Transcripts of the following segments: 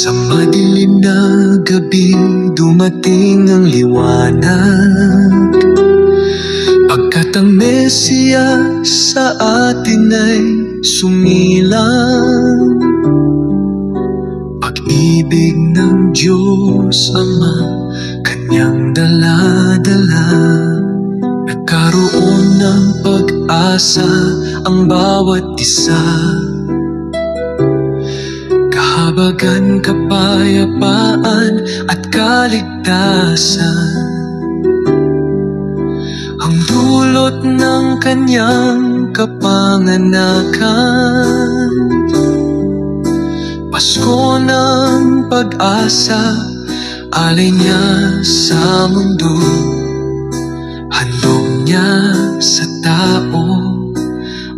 Sa madilim na gabi dumating ang liwanag, pagkat ang Mesiya sa atin ay sumilang. Pag-ibig ng Diyos Ama Kanyang dala-dala, nagkaroon ng pag-asa ang bawat isa. Kahabagan, kapayapaan at kaligtasan ang dulot ng Kanyang kapanganakan. Pasko ng pag-asa, alay niya sa mundo, handog niya sa tao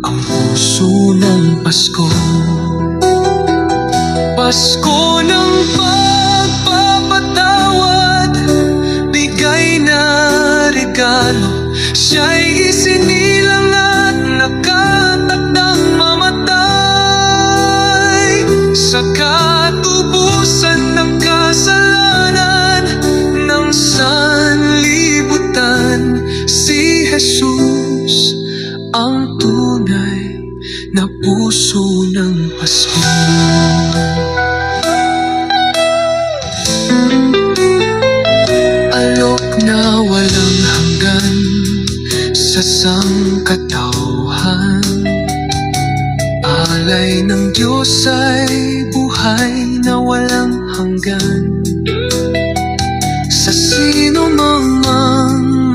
ang puso ng Pasko. Pasko ng pagpapatawad, bigay na regalo, siya'y isinilang at nakatakdang mamatay. Sa katubusan ng kasalanan ng sanlibutan, si Jesus ang tunay na puso ng Pasko. Alok na walang hanggan sa sangkatauhan, alay ng Diyos ay buhay na walang hanggan. Sa sino mang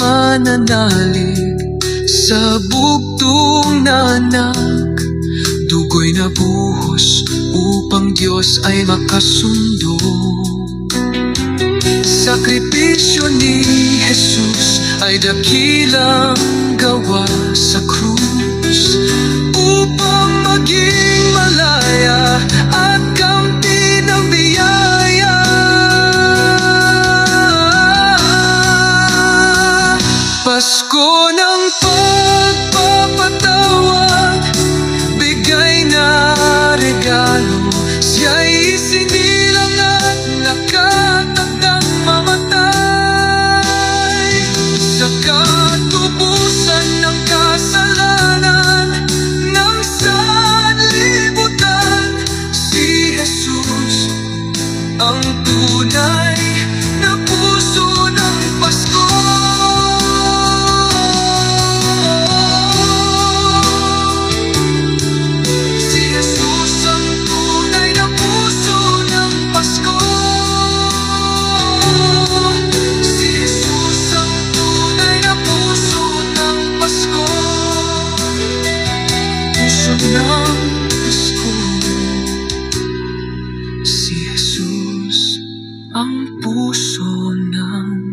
mananalig sa bugtong na anak, dugo'y nabuhos upang Diyos ay makasundo. Sakripisyo ni Jesus ay dakilang gawa sa krus, upang maging malaya at kampi ng biyaya. Pasko ng pagpapatawad, bigay na regalo, siya'y isinilang at nakatakdang mamatay. Sa katubusan ng kasalanan ng sanlibutan, si Jesus ang tunay na puso ng Pasko. Si Jesus ang puso ng